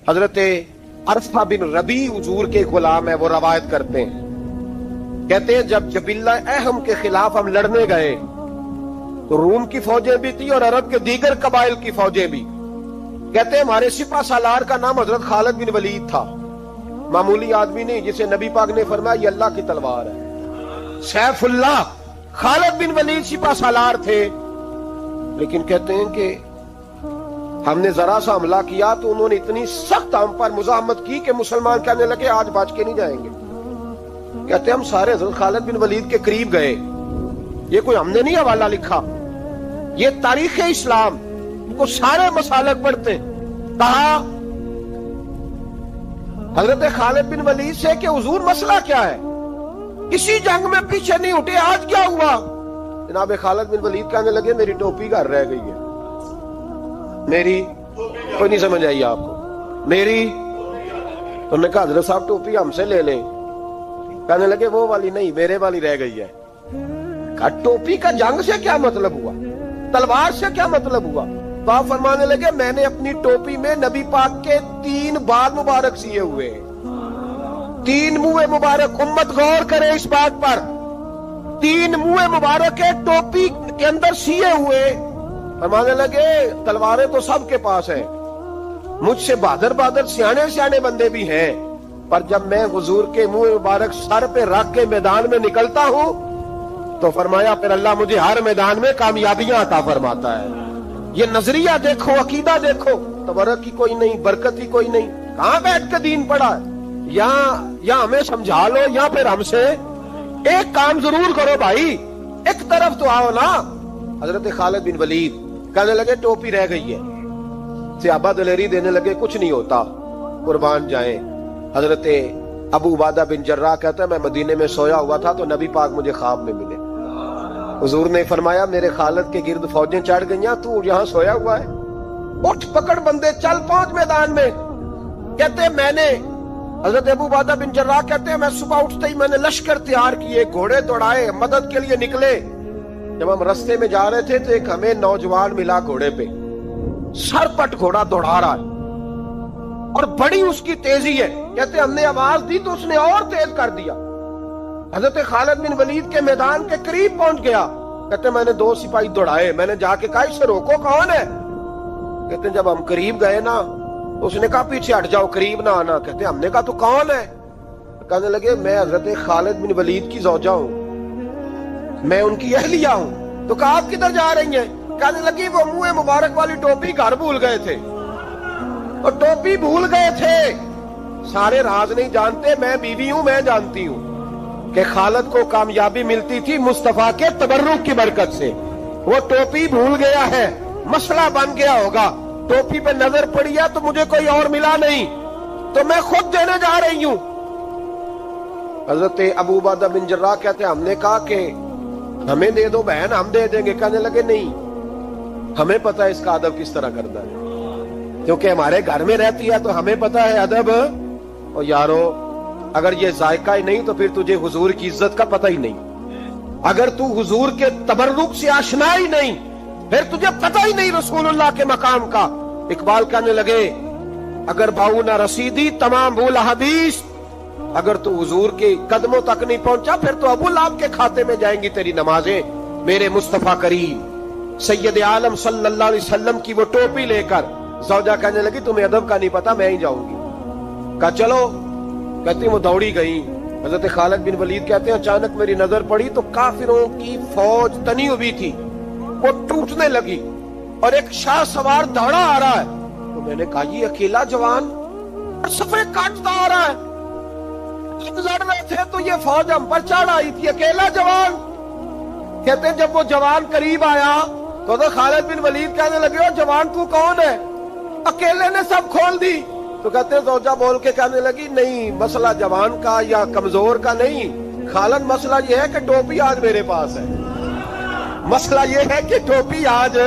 حضرت عرفہ بن ربی حضور کے غلام ہے، وہ روایت کرتے ہیں، کہتے ہیں جب جبلہ اہم کے خلاف ہم لڑنے گئے تو روم کی فوجیں بھی تھی اور عرب کے دیگر قبائل کی فوجیں بھی. کہتے ہیں ہمارے سپہ سالار کا نام حضرت خالد بن ولید تھا، معمولی آدمی نہیں جسے نبی پاک نے فرمایا یہ اللہ کی تلوار ہے. سیف اللہ خالد بن ولید سپہ سالار تھے. لیکن کہتے ہیں کہ ہم نے ذرا سا حملہ کیا تو انہوں نے اتنی سخت ہم پر مزاحمت کی کہ مسلمان کہنے لگے آج بچ کے نہیں جائیں گے. کہتے ہیں ہم سارے حضرت خالد بن ولید کے قریب گئے. یہ کوئی ہم نے نہیں حوالہ لکھا، یہ تاریخ اسلام کو سارے مسالک پڑھتے. کہا حضرت خالد بن ولید سے کہ حضور مسئلہ کیا ہے، کسی جنگ میں پیچھے نہیں اٹھے، آج کیا ہوا؟ جناب خالد بن ولید کہنے لگے میری ٹوپی گھر رہ گئی ہے. میری کوئی نہیں سمجھ آئی آپ کو؟ میری انہوں نے کہا حضرت صاحب ٹوپی ہم سے لے لیں. کہنے لگے وہ والی نہیں، میرے والی رہ گئی ہے. کہا ٹوپی کا جنگ سے کیا مطلب ہوا، تلوار سے کیا مطلب ہوا؟ تو آپ فرمانے لگے میں نے اپنی ٹوپی میں نبی پاک کے 3 بال مبارک سیے ہوئے ہیں، 3 منہ مبارک. امت غور کرے اس بات پر، 3 منہ مبارک ٹوپی کے اندر سیے ہوئے. فرمانے لگے تلواریں تو سب کے پاس ہیں، مجھ سے بہادر بہادر سیانے بندے بھی ہیں، پر جب میں حضور کے منہ مبارک سر پہ رکھ کے میدان میں نکلتا ہوں تو فرمایا پھر اللہ مجھے ہر میدان میں کامیابیاں عطا فرماتا ہے. یہ نظریہ دیکھو، عقیدہ دیکھو، تبرک کی کوئی نہیں، برکت ہی کوئی نہیں. کہاں بیٹھ کے دین پڑھا ہے؟ یا ہمیں سمجھا لو یا پھر ہم سے ایک کام ضرور کرو بھائی، ایک طرف تو آؤ نا. حضرت خالد بن ولید کہنے لگے ٹوپی رہ گئی ہے. صحابہ دلیری دینے لگے کچھ نہیں ہوتا، قربان جائیں. حضرت ابو عبادہ بن جراح کہتا ہے میں مدینے میں سویا ہوا تھا تو نبی پاک مجھے خواب میں ملے. حضور نے فرمایا میرے خالد کے گرد فوجیں چڑھ گئیں، تو یہاں سویا ہوا ہے، اٹھ پکڑ بندے چل پہنچ میدان میں. کہتے ہیں میں نے، حضرت ابو عبادہ بن جراح کہتے ہیں میں صبح اٹھتے ہی میں نے لشکر تیار کیے، گھوڑے دوڑائے، مدد کے لیے نکلے. جب ہم رستے میں جا رہے تھے تو ایک ہمیں نوجوان ملا گھوڑے پہ، سر پٹ گھوڑا دوڑا رہا ہے اور بڑی اس کی تیزی ہے. کہتے ہم نے آواز دی تو اس نے اور تیز کر دیا. حضرت خالد بن ولید کے میدان کے قریب پہنچ گیا. کہتے میں نے 2 سپاہی دوڑائے، میں نے جا کے کہا اسے روکو، کون ہے؟ کہتے جب ہم قریب گئے نا اس نے کہا پیچھے ہٹ جاؤ، قریب نہ آنا. کہتے ہم نے کہا تو کون ہے؟ کہنے لگے میں حضرت خالد بن ولید کی زوجہ ہوں، میں ان کی اہلیہ ہوں. تو کہا آپ کدھر جا رہی ہیں؟ کہنے لگی وہ منہ مبارک والی ٹوپی گھر بھول گئے تھے، اور ٹوپی بھول گئے تھے. سارے راز نہیں جانتے، میں بیوی ہوں، میں جانتی ہوں کہ خالد کو کامیابی ملتی تھی مصطفیٰ کے تبرک کی برکت سے. وہ ٹوپی بھول گیا ہے، مسئلہ بن گیا ہوگا. ٹوپی پہ نظر پڑی ہے تو مجھے کوئی اور ملا نہیں تو میں خود دینے جا رہی ہوں. حضرت ابو عبادہ بن جراح کہتے ہیں ہم نے کہا کہ ہمیں دے دو بہن، ہم دے دیں گے. کہنے لگے نہیں، ہمیں پتہ ہے اس کا ادب کس طرح کرنا ہے، کیونکہ ہمارے گھر میں رہتی ہے تو ہمیں پتہ ہے ادب. اور یارو اگر یہ ذائقہ ہی نہیں تو پھر تجھے حضور کی عزت کا پتہ ہی نہیں. اگر تو حضور کے تبرک سے آشنا ہی نہیں پھر تجھے پتہ ہی نہیں رسول اللہ کے مقام کا. اقبال کہنے لگے اگر باؤ نہ رسیدی تمام بھول حدیث، اگر تو حضور کے قدموں تک نہیں پہنچا پھر تو ابو لہب کے کھاتے میں جائیں گی تیری نمازیں. میرے مصطفیٰ کریم سید عالم صلی اللہ علیہ وسلم کی وہ ٹوپی لے کر زوجہ کہنے لگی تمہیں ادب کا نہیں پتا، میں ہی جاؤں گی. کہا چلو. کہتی وہ دوڑی گئی. حضرت خالد بن ولید کہتے ہیں اچانک میری نظر پڑی تو کافروں کی فوج تنی ہوئی تھی، وہ ٹوٹنے لگی اور ایک شاہ سوار دوڑا آ رہا ہے. تو میں نے کہا یہ اکیلا جوان صفے کاٹتا آ رہا ہے. لڑ رہے تھے تو یہ فوج ہم پر چڑھ آئی تھی، اکیلا جوان. کہتے ہیں جب وہ جوان قریب آیا تو خالد بن ولید کہنے لگے او جوان تو کون ہے، اکیلے نے سب کھول دی. تو کہتے ہیں زوجہ بول کے کہنے لگی نہیں مسئلہ جوان کا یا کمزور کا نہیں، خالد مسئلہ یہ ہے کہ ٹوپی آج میرے پاس ہے. مسئلہ یہ ہے کہ ٹوپی آج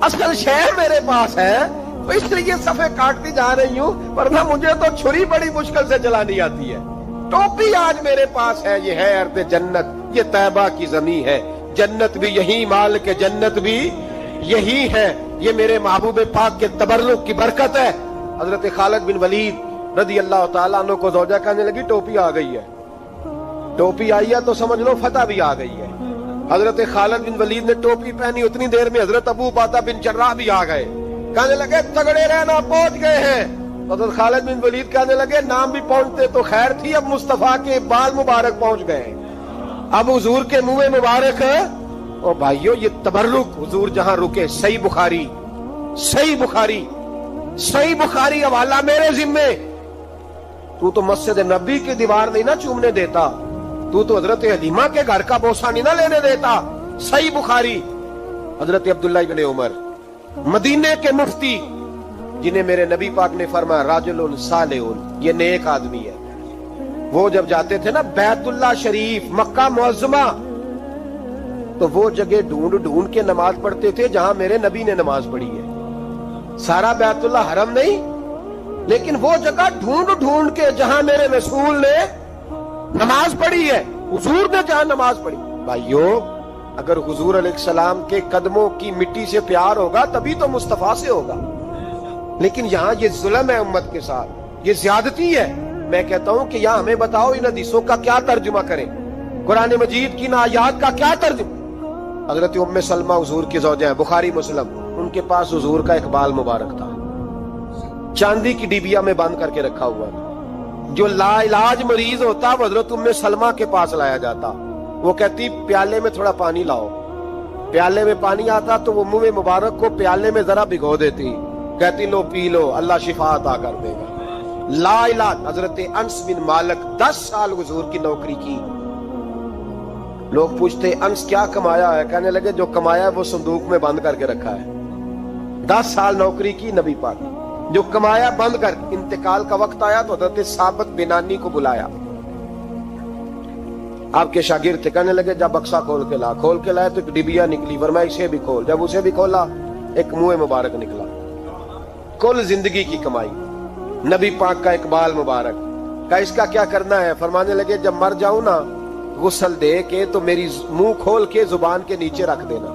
اصل شہر میرے پاس ہے تو اس لیے صفے کاٹتی جا رہی ہوں، ورنہ مجھے تو چھری بڑی مشکل سے چلانی آتی ہے. ٹوپی آج میرے پاس ہے. یہ ہے ارض جنت، یہ طیبہ کی زمین ہے، جنت بھی یہی، مال کے جنت بھی یہی ہے. یہ میرے محبوب پاک کے تبرک کی برکت ہے. حضرت خالد بن ولید رضی اللہ تعالیٰ عنہ کو زوجہ کہنے لگی ٹوپی آ گئی ہے. ٹوپی آئی ہے تو سمجھ لو فتح بھی آ گئی ہے. حضرت خالد بن ولید نے ٹوپی پہنی، اتنی دیر میں حضرت ابو عبیدہ بن جراح بھی آ گئے. کہنے لگے تگڑے رہنا، پہنچ گئے ہیں. حضرت خالد بن ولید کہنے لگے نام بھی پہنچتے تو خیر تھی، اب مصطفیٰ کے بال مبارک پہنچ گئے، اب حضور کے منہ مبارک. او بھائیو یہ تبرک حضور جہاں رکے. صحیح بخاری، صحیح بخاری، صحیح بخاری حوالہ میرے ذمے. تو مسجد نبی کی دیوار نہیں نہ چومنے دیتا، تو حضرت حلیمہ کے گھر کا بوسہ نہیں نہ لینے دیتا. صحیح بخاری. حضرت عبداللہ ابن عمر مدینے کے مفتی، جنہیں میرے نبی پاک نے فرمایا راجل صالح، یہ نیک آدمی ہے. وہ جب جاتے تھے نا بیت اللہ شریف مکہ معظمہ، تو وہ جگہ ڈھونڈ ڈھونڈ کے نماز پڑھتے تھے جہاں میرے نبی نے نماز پڑھی ہے. سارا بیت اللہ حرم نہیں، لیکن وہ جگہ ڈھونڈ ڈھونڈ کے جہاں میرے رسول نے نماز پڑھی ہے، حضور نے جہاں نماز پڑھی. بھائیو اگر حضور علیہ السلام کے قدموں کی مٹی سے پیار ہوگا تبھی تو مصطفیٰ سے ہوگا. لیکن یہاں یہ ظلم ہے امت کے ساتھ، یہ زیادتی ہے. میں کہتا ہوں کہ یہاں ہمیں بتاؤ ان حدیثوں کا کیا ترجمہ کریں، قرآن مجید کی آیات کا کیا ترجمہ. حضرت ام سلمہ حضور کی زوجہ ہیں، بخاری مسلم. ان کے پاس حضور کا اقبال مبارک تھا، چاندی کی ڈیبیا میں بند کر کے رکھا ہوا تھا. جو لا علاج مریض ہوتا وہ حضرت ام سلمہ کے پاس لایا جاتا. وہ کہتی پیالے میں تھوڑا پانی لاؤ. پیالے میں پانی آتا تو وہ منہ مبارک کو پیالے میں ذرا بھگو دیتی، کہتی لو پی لو، اللہ شفا عطا کر دے گا. لا علاج. حضرت انس بن مالک 10 سال حضور کی نوکری کی. لوگ پوچھتے انس کیا کمایا ہے؟ کہنے لگے جو کمایا ہے وہ صندوق میں بند کر کے رکھا ہے. 10 سال نوکری کی نبی پاک، جو کمایا بند کر. انتقال کا وقت آیا تو حضرت ثابت بنانی کو بلایا. آپ کے شاگرد تھے، کہنے لگے جب بکسا کھول کے لا. کھول کے لائے تو ایک ڈبیا نکلی، فرمایا اسے بھی کھول. جب اسے بھی کھولا ایک منہ مبارک نکلا. کل زندگی کی کمائی، نبی پاک کا اقبال مبارک. کہا اس کا کیا کرنا ہے؟ فرمانے لگے جب مر جاؤں نا غسل دے کے تو میری منہ کھول کے زبان کے نیچے رکھ دینا.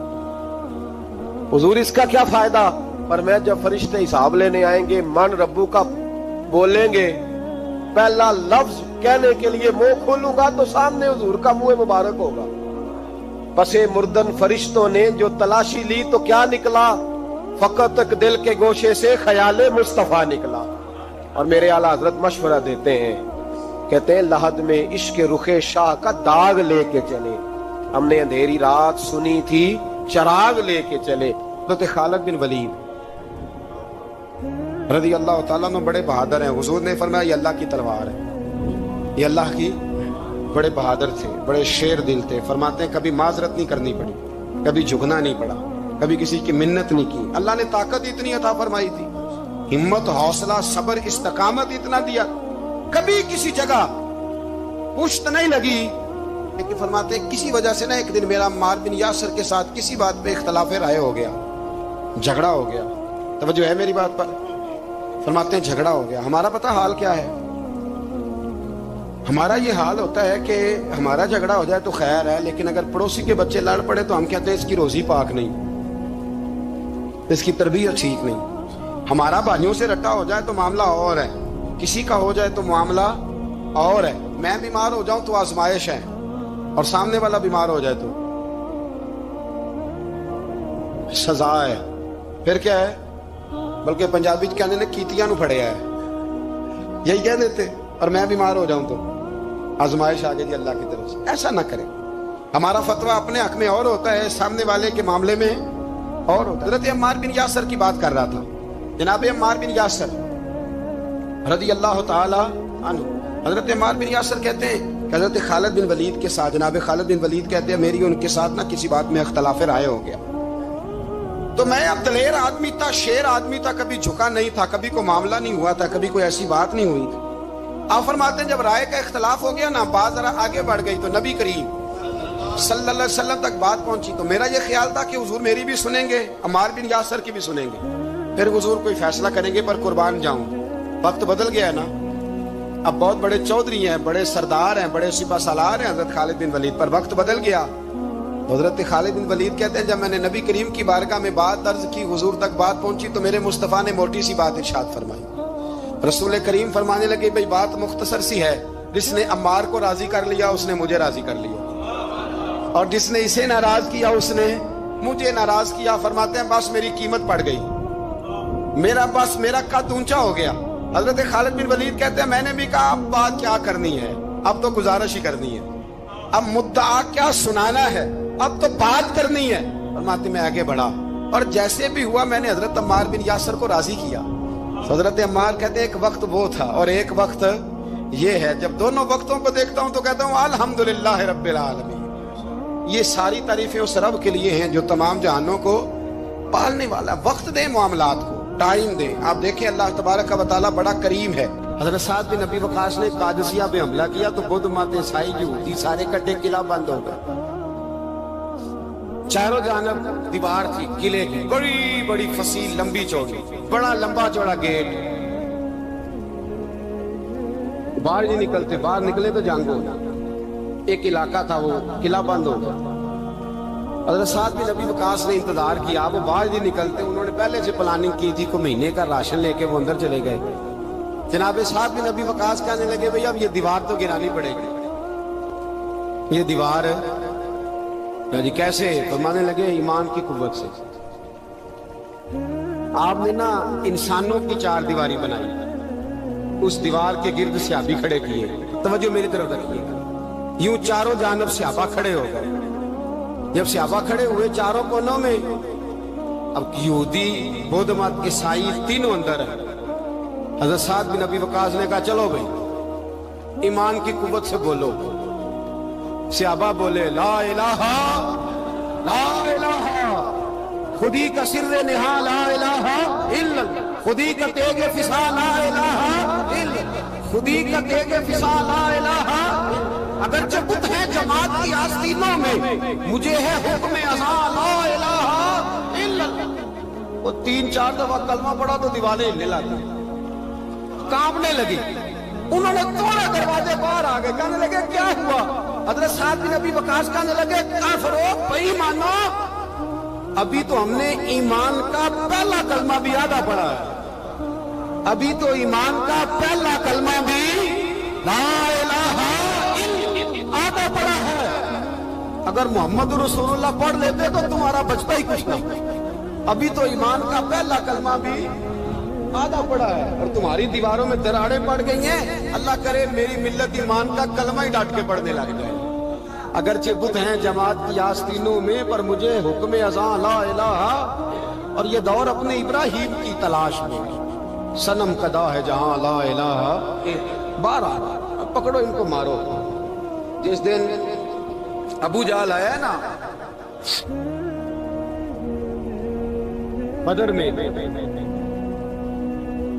حضور اس کا کیا فائدہ؟ پر میں جب فرشتے حساب لینے آئیں گے من ربو کا بولیں گے، پہلا لفظ کہنے کے لیے منہ کھولوں گا تو سامنے حضور کا منہ مبارک ہوگا. پس مردن فرشتوں نے جو تلاشی لی تو کیا نکلا؟ فقط تک دل کے گوشے سے خیال مصطفیٰ نکلا. اور میرے اعلیٰ حضرت مشورہ دیتے ہیں، کہتے ہیں لحد میں عشق رخ شاہ کا داغ لے کے چلے، ہم نے اندھیری رات سنی تھی چراغ لے کے چلے. حضرت خالد بن ولید رضی اللہ تعالیٰ عنہ بڑے بہادر ہیں. حضور نے فرمایا یہ اللہ کی تلوار ہے، یہ اللہ کی. بڑے بہادر تھے، بڑے شیر دل تھے. فرماتے ہیں کبھی معذرت نہیں کرنی پڑی، کبھی جھکنا نہیں پڑا، کبھی کسی کی منت نہیں کی. اللہ نے طاقت اتنی عطا فرمائی تھی، ہمت، حوصلہ، صبر، استقامت اتنا دیا، کبھی کسی جگہ پشت نہیں لگی. لیکن فرماتے ہیں کسی وجہ سے نا ایک دن میرا عمار بن یاسر کے ساتھ کسی بات پہ اختلاف رائے ہو گیا، جھگڑا ہو گیا. توجہ ہے میری بات پر؟ فرماتے ہیں جھگڑا ہو گیا. ہمارا پتہ حال کیا ہے؟ ہمارا یہ حال ہوتا ہے کہ ہمارا جھگڑا ہو جائے تو خیر ہے، لیکن اگر پڑوسی کے بچے لڑ پڑے تو ہم کہتے ہیں اس کی روزی پاک نہیں، اس کی تربیت ٹھیک نہیں. ہمارا بھائیوں سے رٹا ہو جائے تو معاملہ اور ہے، کسی کا ہو جائے تو معاملہ اور ہے. میں بیمار ہو جاؤں تو آزمائش ہے، اور سامنے والا بیمار ہو جائے تو سزا ہے. پھر کیا ہے؟ بلکہ پنجابی کہنے نے کیتیاں نو پھڑیا ہے، یہی کہہ دیتے. اور میں بیمار ہو جاؤں تو آزمائش آ گئی اللہ کی طرف سے. ایسا نہ کریں. ہمارا فتویٰ اپنے حق میں اور ہوتا ہے، سامنے والے کے معاملے میں اور ہوتا ہے. حضرت عمار بن یاسر کی بات کر رہا تھا. جناب عمار بن یاسر رضی اللہ تعالی عنہ، حضرت عمار بن یاسر کہتے ہیں کہ حضرت خالد بن ولید کے ساتھ، جناب خالد بن ولید کہتے ہیں میری ان کے ساتھ نہ کسی بات میں اختلاف رائے ہو گیا. تو میں اب دلیر آدمی تھا، شیر آدمی تھا، کبھی جھکا نہیں تھا، کبھی کوئی معاملہ نہیں ہوا تھا، کبھی کوئی ایسی بات نہیں ہوئی تھی. آپ فرماتے ہیں جب رائے کا اختلاف ہو گیا نا، بات ذرا آگے بڑھ گئی تو نبی کریم صلی اللہ علیہ وسلم تک بات پہنچی. تو میرا یہ خیال تھا کہ حضور میری بھی سنیں گے، عمار بن یاسر کی بھی سنیں گے، پھر حضور کوئی فیصلہ کریں گے. پر قربان جاؤں وقت بدل گیا نا. اب بہت بڑے چودھری ہیں، بڑے سردار ہیں، بڑے سپہ سالار ہیں حضرت خالد بن ولید، پر وقت بدل گیا. حضرت خالد بن ولید کہتے ہیں جب میں نے نبی کریم کی بارگاہ میں بات عرض کی، حضور تک بات پہنچی تو میرے مصطفیٰ نے موٹی سی بات ارشاد فرمائی. رسول کریم فرمانے لگے بھئی بات مختصر سی ہے، جس نے عمار کو راضی کر لیا اس نے مجھے راضی کر لیا، اور جس نے اسے ناراض کیا اس نے مجھے ناراض کیا۔ فرماتے ہیں بس میری قیمت پڑ گئی، میرا قد اونچا ہو گیا۔ حضرت خالد بن ولید کہتے ہیں میں نے بھی کہا اب بات کیا کرنی ہے، اب تو گزارش ہی کرنی ہے، اب مدعا کیا سنانا ہے، اب تو بات کرنی ہے۔ فرماتے میں آگے بڑھا اور جیسے بھی ہوا میں نے حضرت عمار بن یاسر کو راضی کیا۔ حضرت عمار کہتے ہیں ایک وقت وہ تھا اور ایک وقت یہ ہے، جب دونوں وقتوں کو دیکھتا ہوں تو کہتا ہوں الحمدللہ رب العالمین، یہ ساری تعریفیں اس رب کے لیے ہیں جو تمام جہانوں کو پالنے والا۔ وقت دے معاملات کو، ٹائم دے۔ آپ دیکھیں اللہ تبارک و تعالیٰ بڑا کریم ہے۔ حضرت سعد بن ابی وقاص نے قادسیہ پہ حملہ کیا تو بدھ مت عیسائی یہودی سارے کٹے، قلعہ بند ہو گئے، چاروں جانب دیوار تھی قلعے کی، بڑی بڑی فصیل لمبی چوڑی، بڑا لمبا چوڑا گیٹ، باہر نہیں نکلتے، باہر نکلے تو جنگ ہو گیا۔ ایک علاقہ تھا وہ قلعہ بند ہو گیا۔ حضرت سعد بن ابی وقاص نے انتظار کیا، وہ باہر نہیں نکلتے، انہوں نے پہلے سے پلاننگ کی تھی، کوئی مہینے کا راشن لے کے وہ اندر چلے گئے۔ جناب سعد بن ابی وقاص کہنے لگے بھئی اب یہ دیوار تو گرانی پڑے گی، یہ دیوار جی کیسے؟ فرمانے لگے ایمان کی قوت سے۔ آپ نے نا انسانوں کی چار دیواری بنائی، اس دیوار کے گرد صحابی کھڑے کیے، توجہ میری طرف رکھیے، یوں چاروں جانب صحابہ کھڑے ہو گئے۔ جب صحابہ کھڑے ہوئے چاروں کونوں میں، اب یہودی بدھ مت عیسائی تینوں اندر ہیں۔ حضرت سعد بن ابی وقاص نے کہا چلو بھئی ایمان کی قوت سے بولو۔ صحابہ بولے لا الہ لا الہ، خودی کا سر نہا لا الہ الا، خودی کا تیغ فسا لا الہ الا، خودی کا تیغ فسا لا الہ۔ اگرچہ بت ہے جماعت کی آستینوں میں، مجھے ہے حکم ازاں لا الہ الا۔ وہ تین چار دفعہ کلمہ پڑھا تو دیواریں ہلنے لگی، کانپنے لگی۔ انہوں نے توڑے دروازے باہر آ گئے، کہنے لگے کیا ہوا؟ حضرت سعد بن ابی وقاص کہنے لگے کافرو بے ایمانو، ابھی تو ہم نے ایمان کا پہلا کلمہ بھی آدھا پڑھا ہے، ابھی تو ایمان کا پہلا کلمہ بھی لا الہ الا آدھا پڑھا ہے۔ اگر محمد رسول اللہ پڑھ لیتے تو تمہارا بچتا ہی کچھ نہیں، ابھی تو ایمان کا پہلا کلمہ بھی آدھا پڑا ہے اور تمہاری دیواروں میں دراڑیں پڑ گئی ہیں۔ اللہ کرے میری ملت ایمان کا کلمہ ہی ڈانٹ کے پڑھنے لگ جائے۔ اگرچہ بت ہیں جماعت کی آستینوں میں، پر مجھے حکم ازاں لا الہ، اور یہ دور اپنے ابراہیم کی تلاش میں، صنم قدا ہے جہاں لا الہ۔ بارہ پکڑو ان کو مارو۔ جس دن ابو جہل آیا ہے نا بدر میں،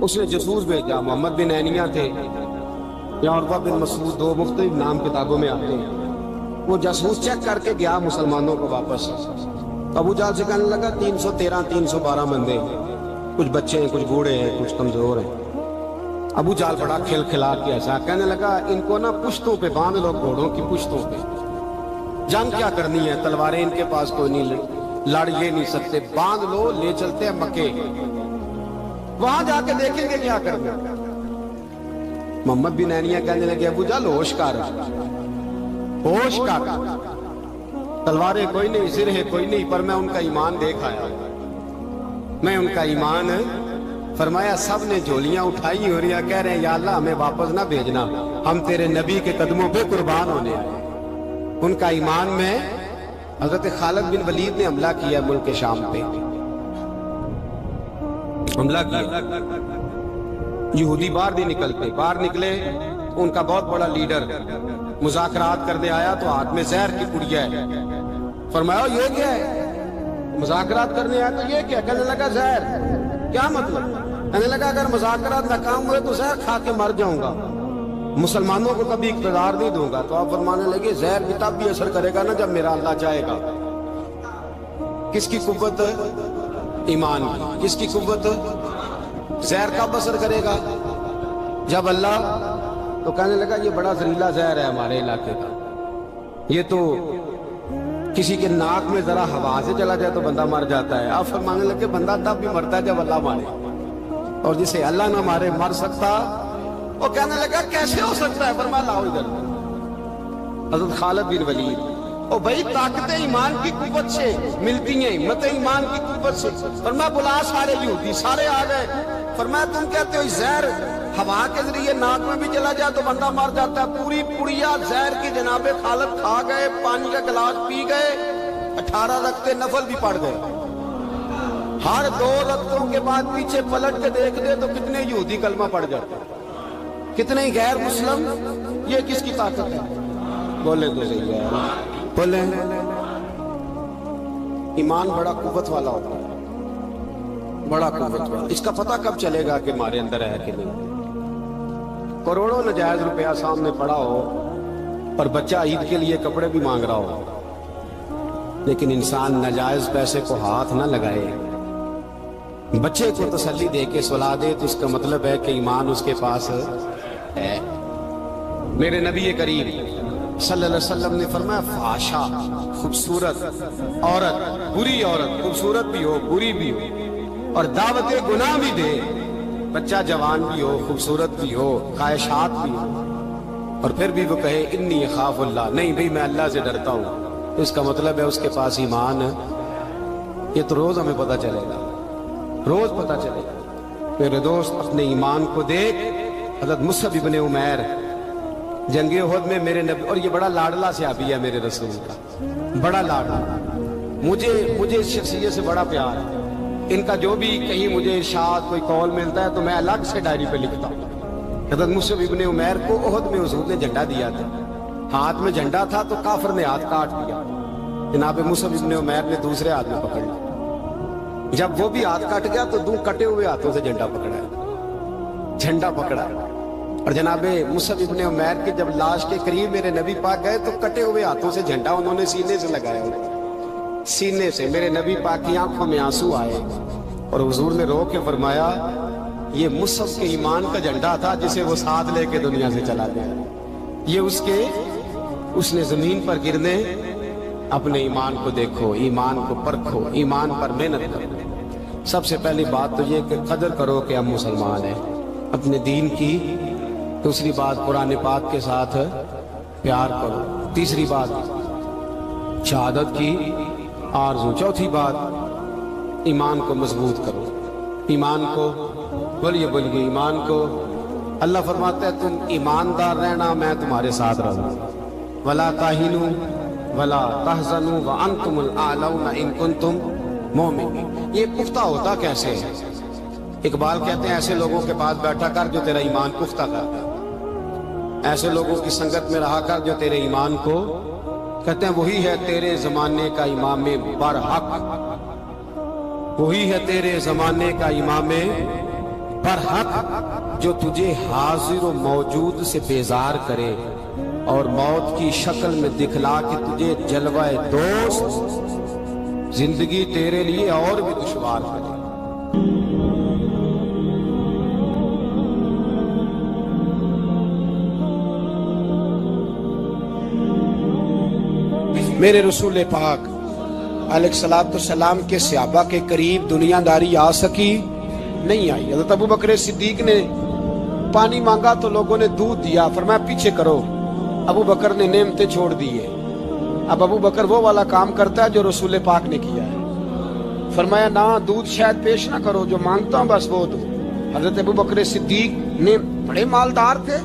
اس نے جاسوس بھیجا، محمد بن عینیہ تھے یا عروہ بن مسعود، دو مختلف نام کتابوں میں آتے ہیں۔ وہ جاسوس چیک کر کے گیا مسلمانوں کو واپس، ابو جہل سے کہنے لگا 313 312 بندے، کچھ بچے ہیں، کچھ بوڑھے ہیں، کچھ کمزور ہیں۔ ابو جہل بڑا کھل کھلا کے ایسا کہنے لگا ان کو نا پشتوں پہ باندھ لو، گھوڑوں کی پشتوں پہ، جنگ کیا کرنی ہے، تلواریں ان کے پاس کوئی نہیں، لڑ یہ نہیں سکتے، باندھ لو، لے چلتے ہیں مکے، وہاں جا کے دیکھیں گے کیا کرنا۔ محمد بن عینیہ کہنے لگے ابو جہل ہوش کر، ہوش کر، تلواریں کوئی نہیں، سرہیں کوئی نہیں، پر میں ان کا ایمان دیکھ آیا، میں ان کا ایمان۔ فرمایا سب نے جھولیاں اٹھائی ہو رہی ہیں، کہہ رہے ہیں یا اللہ ہمیں واپس نہ بھیجنا، ہم تیرے نبی کے قدموں پہ قربان ہونے آئے۔ ان کا ایمان میں حضرت خالد بن ولید نے حملہ کیا ملک شام پہ، حملہ کیا، یہودی باہر نہیں نکلتے، باہر نکلے ان کا بہت بڑا لیڈر مذاکرات کرنے آیا تو ہاتھ میں زہر کی پڑیا ہے۔ فرمایا یہ کیا ہے؟ مذاکرات کرنے آیا تو یہ کیا؟ کہنے لگا زہر۔ کیا مطلب؟ کہنے لگا اگر مذاکرات ناکام ہوئے تو زہر کھا کے مر جاؤں گا، مسلمانوں کو کبھی اقتدار نہیں دوں گا۔ تو آپ فرمانے لگے زہر بھی تب بھی اثر کرے گا نا جب میرا اللہ چاہے گا۔ کس کی قوت؟ ایمان کی۔ کس کی قوت؟ زہر کب اثر کرے گا؟ جب اللہ۔ تو کہنے لگا یہ بڑا زہریلا زہر ہے ہمارے علاقے کا، یہ تو کسی کے ناک میں ذرا ہوا سے چلا جائے تو بندہ مر جاتا ہے۔ آپ فرمانے لگے بندہ تب بھی مرتا ہے جب اللہ مانے۔ اور جسے اللہ نہ مارے مر سکتا. وہ کہنے لگا کیسے ہو سکتا ہے؟ فرمایا لاؤ ادھر. حضرت خالد بن ولید، او بھائی طاقت ایمان کی قوت سے ملتی ہیں، ہمت ایمان کی قوت سے. فرمایا بلا سارے یہودی، سارے آ گئے. فرمایا تم کہتے ہو زہر ہوا کے ذریعے ناک میں بھی چلا جائے تو بندہ مر جاتا ہے. پوری پڑیا زہر کی جناب خالد کھا گئے، پانی کا گلاس پی گئے، 18 رکعتیں نفل بھی پڑھ گئے. ہر 2 رکعتوں کے بعد پیچھے پلٹ کے دیکھ دے تو کتنے یہودی کلمہ پڑھ جاتے ہیں، کتنے غیر مسلم. یہ کس کی طاقت ہے؟ بولے تو صحیح ہے، بولے. ایمان بڑا قوت والا ہوتا ہے، بڑا قوت والا. اس کا پتہ کب چلے گا کہ ہمارے اندر ہے کہ نہیں؟ کروڑوں نجائز روپیہ سامنے پڑا ہو اور بچہ عید کے لیے کپڑے بھی مانگ رہا ہو، لیکن انسان ناجائز پیسے کو ہاتھ نہ لگائے، بچے کو تسلی دے کے سلا دے، تو اس کا مطلب ہے کہ ایمان اس کے پاس ہے. میرے نبی کریم صلی اللہ علیہ وسلم نے فرمایا فحاشا، خوبصورت عورت، بری عورت، خوبصورت بھی ہو بری بھی ہو اور دعوت گناہ بھی دے، بچہ جوان بھی ہو خوبصورت بھی ہو خواہشات بھی ہو، اور پھر بھی وہ کہے انی اخاف اللہ، نہیں بھئی میں اللہ سے ڈرتا ہوں، تو اس کا مطلب ہے اس کے پاس ایمان ہے. یہ تو روز ہمیں پتہ چلے گا، روز پتہ چلے گا. میرے دوست اپنے ایمان کو دیکھ. حضرت مصعب ابن عمیر جنگ احد میں میرے نبی، اور یہ بڑا لاڈلا صحابی ہے میرے رسول کا، بڑا لاڈلا. مجھے اس شخصیت سے بڑا پیار ہے. ان کا جو بھی کہیں مجھے ارشاد کوئی قول ملتا ہے تو میں الگ سے ڈائری پہ لکھتا ہوں. حضرت مصعب ابن عمیر کو احد میں حضور نے جھنڈا دیا تھا، ہاتھ میں جھنڈا تھا تو کافر نے ہاتھ کاٹ دیا. جناب مصعب ابن عمیر نے دوسرے ہاتھ میں پکڑ لیا. جب وہ بھی ہاتھ کٹ گیا تو 2 کٹے ہوئے ہاتھوں سے جھنڈا پکڑا. اور جناب مصعب ابن عمیر کے جب لاش کے قریب میرے نبی پاک گئے تو کٹے ہوئے ہاتھوں سے جھنڈا انہوں نے سینے سے لگایا، سینے سے. میرے نبی پاک کی آنکھوں میں آنسو آئے اور حضور نے رو کے فرمایا یہ مصعب کے ایمان کا جھنڈا تھا جسے وہ ساتھ لے کے دنیا سے چلا گیا. یہ اس نے زمین پر گرنے. اپنے ایمان کو دیکھو، ایمان کو پرکھو، ایمان پر محنت کرو. سب سے پہلی بات تو یہ کہ قدر کرو کہ ہم مسلمان ہیں، اپنے دین کی. دوسری بات قرآن پاک کے ساتھ پیار کرو. تیسری بات شہادت کی آرزو. چوتھی بات ایمان کو مضبوط کرو. ایمان کو بولیے ایمان کو. اللہ فرماتا ہے تم ایماندار رہنا، میں تمہارے ساتھ رہوں. ولا تہنوا ولا تحزنوا وانتم الاعلون ان کنتم مؤمنین. یہ پختہ ہوتا کیسے ہے؟ اقبال کہتے ہیں ایسے لوگوں کے پاس بیٹھا کر جو تیرا ایمان پختہ کرتا ہے، ایسے لوگوں کی سنگت میں رہا کر جو تیرے ایمان کو، کہتے ہیں وہی ہے تیرے زمانے کا امام برحق، وہی ہے تیرے زمانے کا امام برحق جو تجھے حاضر و موجود سے بیزار کرے اور موت کی شکل میں دکھلا کے تجھے جلوہ دوست زندگی تیرے لیے اور بھی دشوار کرے. میرے رسول پاک علیہ الصلوۃ والسلام کے صحابہ کے قریب دنیا داری آ سکی نہیں آئی. حضرت ابو بکر صدیق نے پانی مانگا تو لوگوں نے دودھ دیا، فرمایا پیچھے کرو. ابو بکر نے نعمتیں چھوڑ دیے. اب ابو بکر وہ والا کام کرتا ہے جو رسول پاک نے کیا ہے. فرمایا نہ دودھ شاید پیش نہ کرو، جو مانگتا ہوں بس وہ دو. حضرت ابو بکر صدیق نے بڑے مالدار تھے.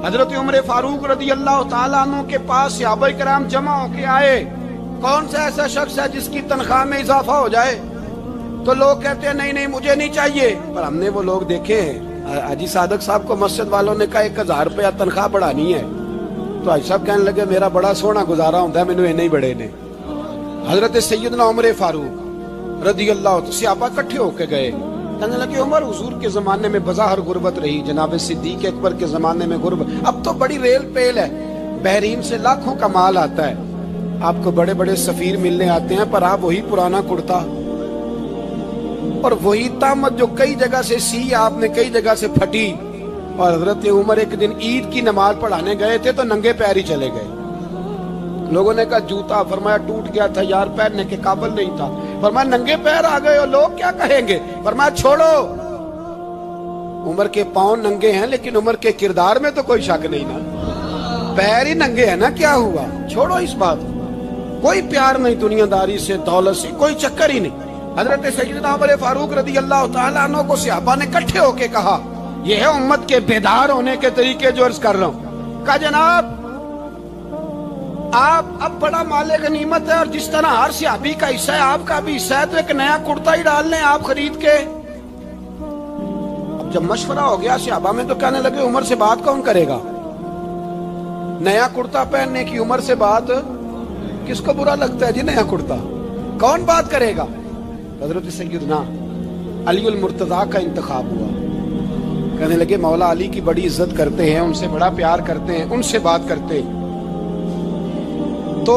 حضرت عمر فاروق رضی اللہ تعالیٰ عنہ کے پاس صحابہ کرام جمع ہو کے آئے. کون سا ایسا شخص ہے جس کی تنخواہ میں اضافہ ہو جائے؟ تو لوگ کہتے ہیں نہیں مجھے نہیں چاہیے. پر ہم نے وہ لوگ دیکھے ہیں. حاجی صادق صاحب کو مسجد والوں نے کہا 1000 روپیہ تنخواہ بڑھانی ہے تو حاجی صاحب کہنے لگے میرا بڑا سونا گزارا ہوتا ہے، مینوں نہیں بڑے نے. حضرت سیدنا عمر فاروق رضی اللہ عنہ صحابہ کٹھے ہو کے گئے. کہنے لگے عمر حضور کے زمانے میں بظاہر غربت رہی، جناب صدیق اکبر کے زمانے میں غربت، اب تو بڑی ریل پیل ہے، بحرین سے لاکھوں کا مال آتا ہے، آپ کو بڑے بڑے سفیر ملنے آتے ہیں، پر آپ وہی پرانا کرتا اور وہی طامت جو کئی جگہ سے سی آپ نے کئی جگہ سے پھٹی. اور حضرت عمر ایک دن عید کی نماز پڑھانے گئے تھے تو ننگے پیر ہی چلے گئے. لوگوں نے کہا جوتا، فرمایا ٹوٹ گیا تھا یار، پہننے کے قابل نہیں تھا. فرمایا ننگے پیر آ گئے اور لوگ کیا کہیں گے؟ فرمایا چھوڑو، عمر کے پاؤں ننگے ہیں لیکن عمر کے کردار میں تو کوئی شک نہیں نا، پیر ہی ننگے ہیں نا، کیا ہوا؟ چھوڑو اس بات، کوئی پیار نہیں دنیا داری سے، دولت سے، کوئی چکر ہی نہیں۔ حضرت سیدنا عمر فاروق رضی اللہ تعالیٰ عنہ کو صحابہ نے اکٹھے ہو کے کہا، یہ ہے امت کے بیدار ہونے کے طریقے جو عرض کر رہا ہوں۔ کہا جناب آپ اب بڑا مال غنیمت ہے اور جس طرح ہر صحابی کا حصہ ہے آپ کا بھی حصہ ہے، تو ایک نیا کرتا ہی ڈال لیں آپ خرید کے۔ اب جب مشورہ ہو گیا صحابہ میں تو کہنے لگے عمر سے بات کون کرے گا؟ نیا کرتا پہننے کی عمر سے بات کس کو برا لگتا ہے جی؟ نیا کرتا کون بات کرے گا؟ حضرت سیدنا علی المرتضیٰ کا انتخاب ہوا۔ کہنے لگے مولا علی کی بڑی عزت کرتے ہیں، ان سے بڑا پیار کرتے ہیں، ان سے بات کرتے ہیں۔ تو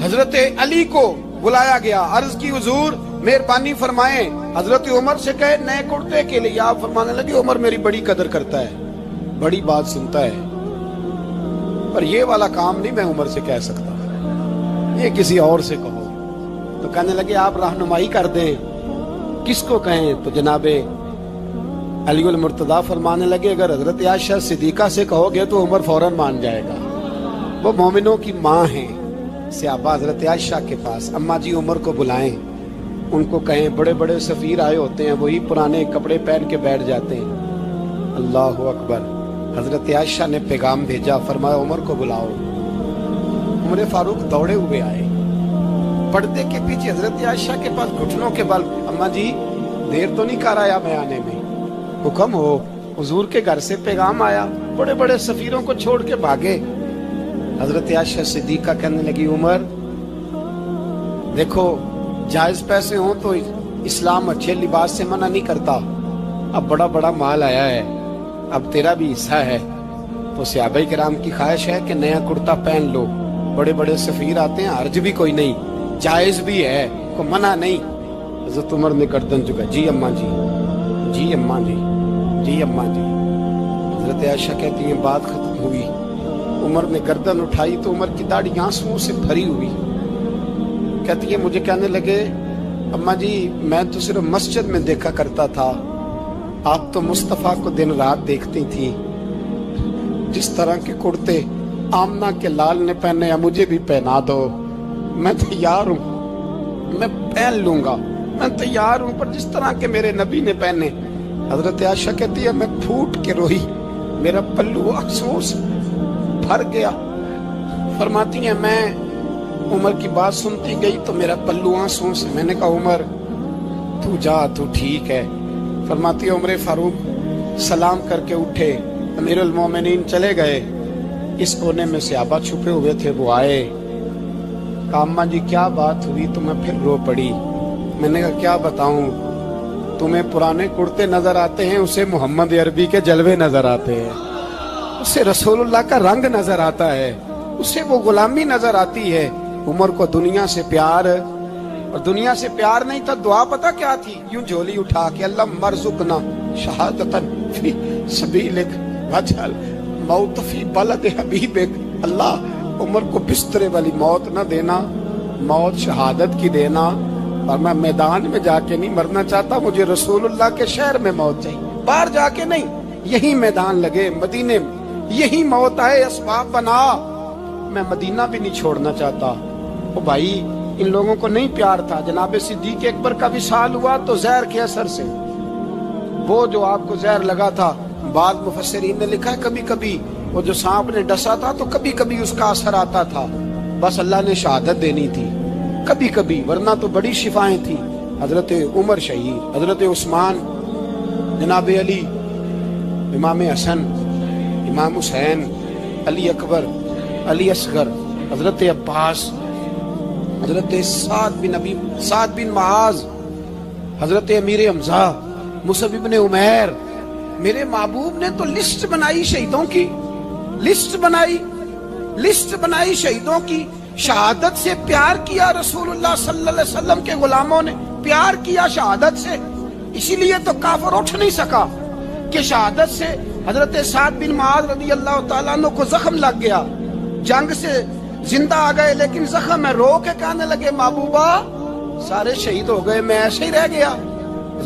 حضرت علی کو بلایا گیا، عرض کی حضور مہربانی فرمائیں۔ حضرت عمر سے کہے نئے کرتے کے لیے، آپ فرمانے لگے عمر میری بڑی قدر کرتا ہے، بڑی بات سنتا ہے، پر یہ والا کام نہیں میں عمر سے کہہ سکتا، یہ کسی اور سے کہو۔ تو کہنے لگے آپ رہنمائی کر دیں کس کو کہیں؟ تو جناب علی المرتضیٰ فرمانے لگے اگر حضرت عائشہ صدیقہ سے کہو گے تو عمر فوراً مان جائے گا، وہ مومنوں کی ماں ہیں۔ صحابہ حضرت عائشہ کے پاس، اماں جی عمر کو بلائیں، ان کو کہیں بڑے بڑے سفیر آئے ہوتے ہیں، وہی پرانے کپڑے پہن کے بیٹھ جاتے ہیں۔ اللہ اکبر۔ حضرت عائشہ نے پیغام بھیجا، فرمایا عمر کو بلاؤ۔ عمر فاروق دوڑے ہوئے آئے، پردے کے پیچھے حضرت عائشہ کے پاس گھٹنوں کے بل، اماں جی دیر تو نہیں کر آیا میں آنے میں؟ حکم ہو، حضور کے گھر سے پیغام آیا، بڑے بڑے سفیروں کو چھوڑ کے بھاگے۔ حضرت عائشہ صدیقہ کہنے لگی عمر دیکھو جائز پیسے ہوں تو اسلام اچھے لباس سے منع نہیں کرتا، اب بڑا بڑا مال آیا ہے، اب تیرا بھی حصہ ہے، تو صحابہ کرام کی خواہش ہے کہ نیا کرتا پہن لو، بڑے بڑے سفیر آتے ہیں، حرج بھی کوئی نہیں، جائز بھی ہے، کو منع نہیں۔ حضرت عمر نے گردن جھکا، جی اماں جی، جی اماں جی، جی اماں جی۔ حضرت عائشہ کہتی ہیں بات ختم ہوئی، عمر نے گردن اٹھائی تو عمر کی داڑھی آنسوؤں سے بھری ہوئی۔ کہتی ہے مجھے کہنے لگے اماں جی میں تو صرف مسجد میں دیکھا کرتا تھا، آپ تو مصطفیٰ کو دن رات دیکھتی تھی، جس طرح کے کرتے آمنہ کے لال نے پہنے ہیں مجھے بھی پہنا دو، میں تیار ہوں، میں پہن لوں گا، میں تیار ہوں، پر جس طرح کے میرے نبی نے پہنے۔ حضرت عائشہ کہتی ہے میں پھوٹ کے روئی، میرا پلو آنسوؤں سے بھر گیا۔ فرماتی ہیں میں عمر کی بات سنتی گئی تو میرا پلو آنسوؤں سے، میں نے کہا عمر تو جا، تو ٹھیک ہے۔ فرماتی ہے عمر فاروق سلام کر کے اٹھے، امیر المومنین چلے گئے، اس کونے میں صحابہ چھپے ہوئے تھے، وہ آئے، کہا اماں جی کیا بات ہوئی؟ تو میں پھر رو پڑی۔ میں نے کہا کیا بتاؤں، تمہیں پرانے کرتے نظر آتے ہیں، اسے محمد عربی کے جلوے نظر آتے ہیں، اسے رسول اللہ کا رنگ نظر آتا ہے، اسے وہ غلامی نظر آتی ہے۔ عمر کو دنیا سے پیار، اور دنیا سے پیار نہیں تھا، دعا پتہ کیا تھی؟ یوں جھولی اٹھا کے اللہ مرزقنا شہادتن فی سبیلک وجعل موت فی بلد حبیبک، اللہ عمر کو بسترے والی موت نہ دینا، موت شہادت کی دینا، اور میں میدان میں جا کے نہیں مرنا چاہتا، مجھے رسول اللہ کے شہر میں موت چاہیے، باہر جا کے نہیں، یہی میدان لگے مدینے میں، یہی موت آئے، اسباب بنا، میں مدینہ بھی نہیں چھوڑنا چاہتا۔ او بھائی ان لوگوں کو نہیں پیار تھا۔ جناب صدیق اکبر کا وصال ہوا تو زہر کے اثر سے، وہ جو آپ کو زہر لگا تھا، بعض مفسرین نے لکھا ہے کبھی کبھی وہ جو سانپ نے ڈسا تھا تو کبھی کبھی اس کا اثر آتا تھا، بس اللہ نے شہادت دینی تھی کبھی کبھی، ورنہ تو بڑی شفائیں تھیں۔ حضرت عمر شہید، حضرت عثمان، جناب علی، امام حسن، امام حسین، علی اکبر، علی اصغر، حضرت عباس، حضرت سعد بن معاذ، حضرت امیر حمزہ، مصعب بن عمیر۔ میرے محبوب نے تو لسٹ بنائی شہیدوں کی، لسٹ بنائی شہیدوں کی، شہادت سے پیار کیا رسول اللہ صلی اللہ علیہ وسلم کے غلاموں نے، پیار کیا شہادت سے، اسی لیے تو کافر اٹھ نہیں سکا کہ شہادت سے حضرت سعد بن معاذ رضی اللہ تعالیٰ عنہ کو زخم لگ گیا، جنگ سے زندہ آ گئے لیکن زخم ہے، رو کے کہنے لگے محبوبہ سارے شہید ہو گئے، میں ایسے ہی رہ گیا۔